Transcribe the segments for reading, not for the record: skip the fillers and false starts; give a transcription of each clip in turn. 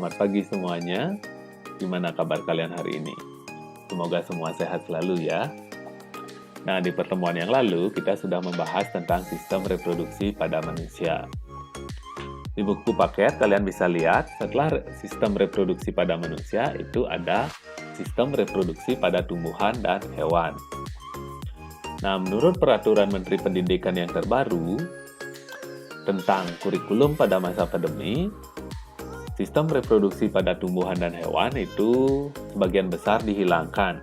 Selamat pagi semuanya. Gimana kabar kalian hari ini? Semoga semua sehat selalu ya. Nah, di pertemuan yang lalu kita sudah membahas tentang sistem reproduksi pada manusia. Di buku paket kalian bisa lihat setelah sistem reproduksi pada manusia itu ada sistem reproduksi pada tumbuhan dan hewan. Nah, menurut peraturan Menteri Pendidikan yang terbaru tentang kurikulum pada masa pandemi, sistem reproduksi pada tumbuhan dan hewan itu sebagian besar dihilangkan.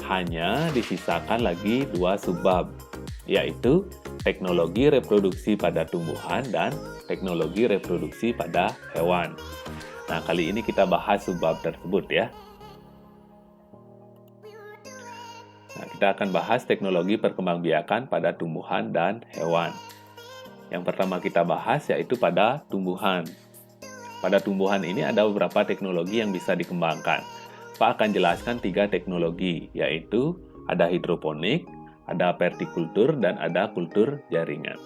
Hanya disisakan lagi 2 subbab, yaitu teknologi reproduksi pada tumbuhan dan teknologi reproduksi pada hewan. Nah, kali ini kita bahas subbab tersebut ya. Nah, kita akan bahas teknologi perkembangbiakan pada tumbuhan dan hewan. Yang pertama kita bahas yaitu pada tumbuhan. Pada tumbuhan ini ada beberapa teknologi yang bisa dikembangkan. Pak akan jelaskan 3 teknologi, yaitu ada hidroponik, ada vertikultur, dan ada kultur jaringan.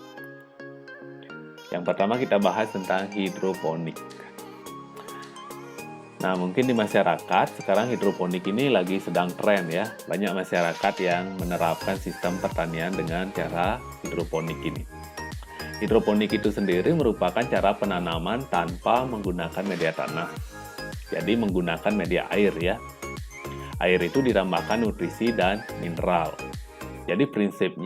Yang pertama kita bahas tentang hidroponik. Nah, mungkin di masyarakat, sekarang hidroponik ini lagi sedang tren ya. Banyak masyarakat yang menerapkan sistem pertanian dengan cara hidroponik ini. Hidroponik itu sendiri merupakan cara penanaman tanpa menggunakan media tanah. Jadi menggunakan media air ya. Air itu ditambahkan nutrisi dan mineral. Jadi prinsip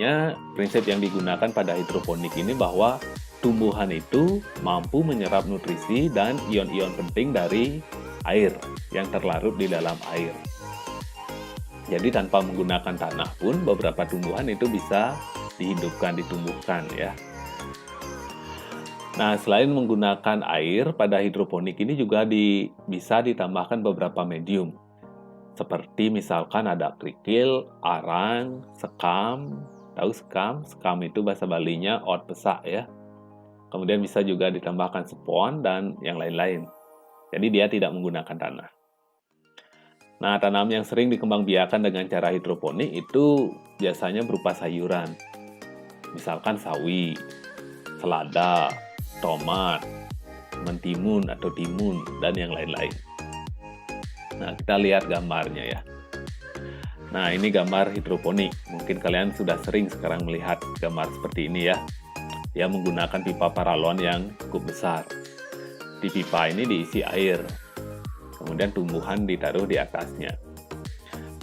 yang digunakan pada hidroponik ini bahwa tumbuhan itu mampu menyerap nutrisi dan ion-ion penting dari air yang terlarut di dalam air. Jadi tanpa menggunakan tanah pun beberapa tumbuhan itu bisa dihidupkan, ditumbuhkan ya. Nah, selain menggunakan air, pada hidroponik ini juga bisa ditambahkan beberapa medium. Seperti misalkan ada kerikil, arang, sekam. Tahu sekam? Sekam itu bahasa Balinya ot pesak ya. Kemudian bisa juga ditambahkan spon dan yang lain-lain. Jadi dia tidak menggunakan tanah. Nah, tanam yang sering dikembangbiakan dengan cara hidroponik itu biasanya berupa sayuran. Misalkan sawi, selada, tomat, mentimun atau timun, dan yang lain-lain. Nah, kita lihat gambarnya ya. Nah, ini gambar hidroponik. Mungkin kalian sudah sering sekarang melihat gambar seperti ini ya. Dia menggunakan pipa paralon yang cukup besar. Di pipa ini diisi air. Kemudian tumbuhan ditaruh di atasnya.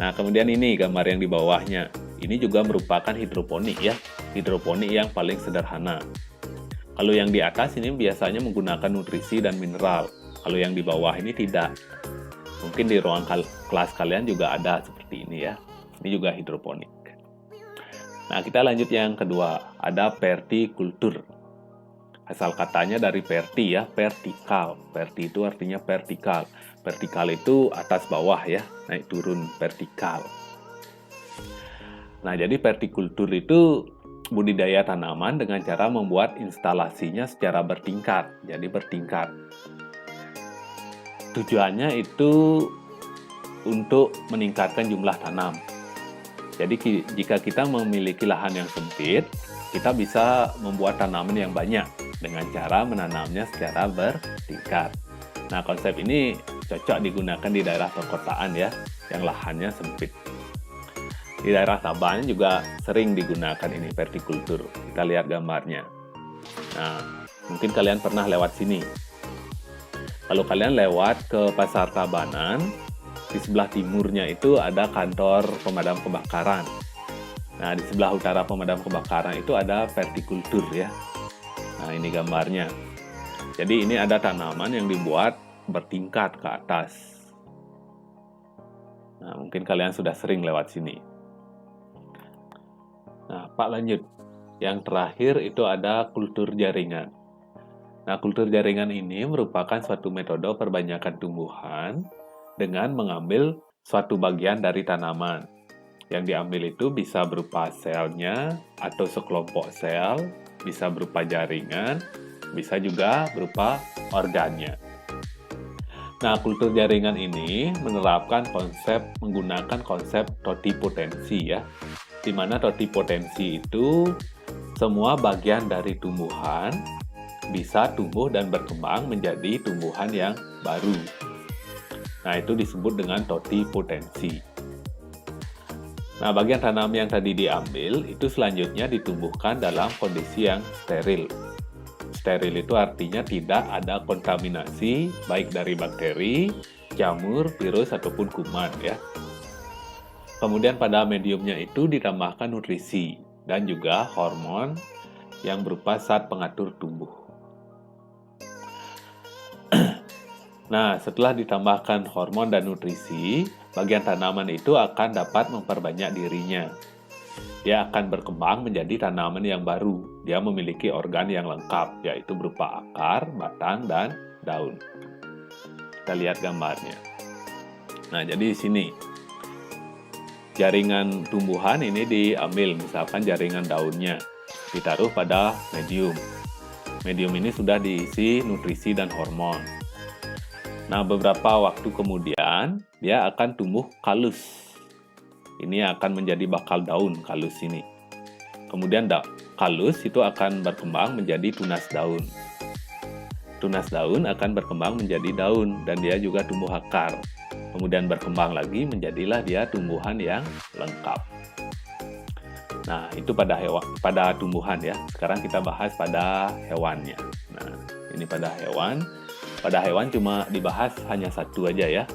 Nah, kemudian ini gambar yang di bawahnya. Ini juga merupakan hidroponik ya. Hidroponik yang paling sederhana. Kalau yang di atas ini biasanya menggunakan nutrisi dan mineral. Kalau yang di bawah ini tidak. Mungkin di ruang kelas kalian juga ada seperti ini ya. Ini juga hidroponik. Nah, kita lanjut yang kedua. Ada vertikultur. Asal katanya dari verti ya, vertikal. Verti itu artinya vertikal. Vertikal itu atas bawah ya, naik turun vertikal. Nah, jadi vertikultur itu budidaya tanaman dengan cara membuat instalasinya secara bertingkat. Jadi bertingkat. Tujuannya itu untuk meningkatkan jumlah tanam. Jadi jika kita memiliki lahan yang sempit, kita bisa membuat tanaman yang banyak dengan cara menanamnya secara bertingkat. Nah, konsep ini cocok digunakan di daerah perkotaan ya, yang lahannya sempit. Di daerah Taban juga sering digunakan ini vertikultur. Kita lihat gambarnya. Nah, mungkin kalian pernah lewat sini. Kalau kalian lewat ke Pasar Tabanan, di sebelah timurnya itu ada kantor pemadam kebakaran. Nah, di sebelah utara pemadam kebakaran itu ada vertikultur ya. Nah, ini gambarnya. Jadi ini ada tanaman yang dibuat bertingkat ke atas. Nah, mungkin kalian sudah sering lewat sini. Nah, Pak lanjut. Yang terakhir itu ada kultur jaringan. Nah, kultur jaringan ini merupakan suatu metode perbanyakan tumbuhan dengan mengambil suatu bagian dari tanaman. Yang diambil itu bisa berupa selnya atau sekelompok sel, bisa berupa jaringan, bisa juga berupa organnya. Nah, kultur jaringan ini menggunakan konsep totipotensi ya. Di mana totipotensi itu semua bagian dari tumbuhan bisa tumbuh dan berkembang menjadi tumbuhan yang baru. Nah, itu disebut dengan totipotensi. Nah, bagian tanam yang tadi diambil itu selanjutnya ditumbuhkan dalam kondisi yang steril. Steril itu artinya tidak ada kontaminasi baik dari bakteri, jamur, virus, ataupun kuman ya. Kemudian pada mediumnya itu ditambahkan nutrisi dan juga hormon yang berupa zat pengatur tumbuh. Nah, setelah ditambahkan hormon dan nutrisi, bagian tanaman itu akan dapat memperbanyak dirinya. Dia akan berkembang menjadi tanaman yang baru. Dia memiliki organ yang lengkap, yaitu berupa akar, batang, dan daun. Kita lihat gambarnya. Nah, jadi di sini jaringan tumbuhan ini diambil, misalkan jaringan daunnya, ditaruh pada medium. Medium ini sudah diisi nutrisi dan hormon. Nah, beberapa waktu kemudian, dia akan tumbuh kalus. Ini akan menjadi bakal daun, kalus ini. Kemudian kalus itu akan berkembang menjadi tunas daun. Tunas daun akan berkembang menjadi daun, dan dia juga tumbuh akar. Kemudian berkembang lagi, menjadilah dia tumbuhan yang lengkap. Nah, itu pada tumbuhan ya. Sekarang kita bahas pada hewannya. Nah, ini pada hewan. Pada hewan cuma dibahas hanya satu aja ya,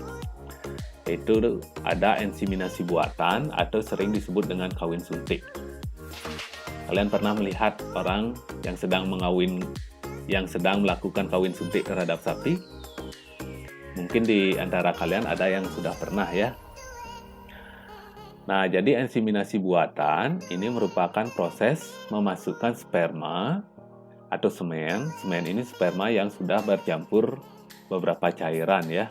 yaitu ada ensiminasi buatan atau sering disebut dengan kawin suntik. Kalian pernah melihat orang yang sedang melakukan kawin suntik terhadap sapi? Mungkin di antara kalian ada yang sudah pernah ya. Nah, jadi ensiminasi buatan ini merupakan proses memasukkan sperma atau semen. Semen ini sperma yang sudah bercampur beberapa cairan ya,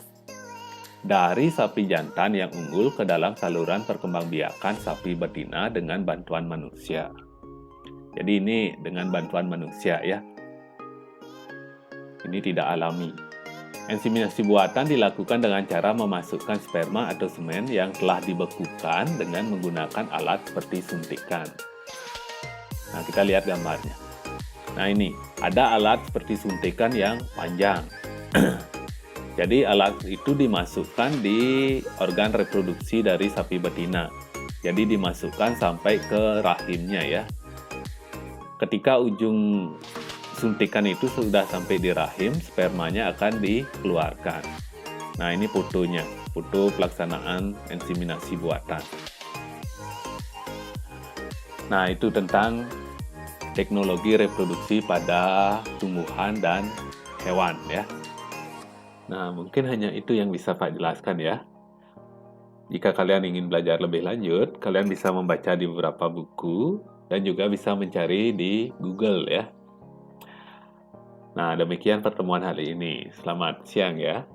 dari sapi jantan yang unggul ke dalam saluran perkembangbiakan sapi betina dengan bantuan manusia. Jadi ini dengan bantuan manusia ya. Ini tidak alami. Ensiminasi buatan dilakukan dengan cara memasukkan sperma atau semen yang telah dibekukan dengan menggunakan alat seperti suntikan. Nah, kita lihat gambarnya. Nah, ini ada alat seperti suntikan yang panjang. Jadi alat itu dimasukkan di organ reproduksi dari sapi betina. Jadi dimasukkan sampai ke rahimnya ya. Ketika ujung suntikan itu sudah sampai di rahim, spermanya akan dikeluarkan. Nah, ini fotonya, foto pelaksanaan ensiminasi buatan. Nah, itu tentang teknologi reproduksi pada tumbuhan dan hewan ya. Nah, mungkin hanya itu yang bisa Pak jelaskan ya. Jika kalian ingin belajar lebih lanjut, kalian bisa membaca di beberapa buku dan juga bisa mencari di Google ya. Nah, demikian pertemuan hari ini. Selamat siang ya.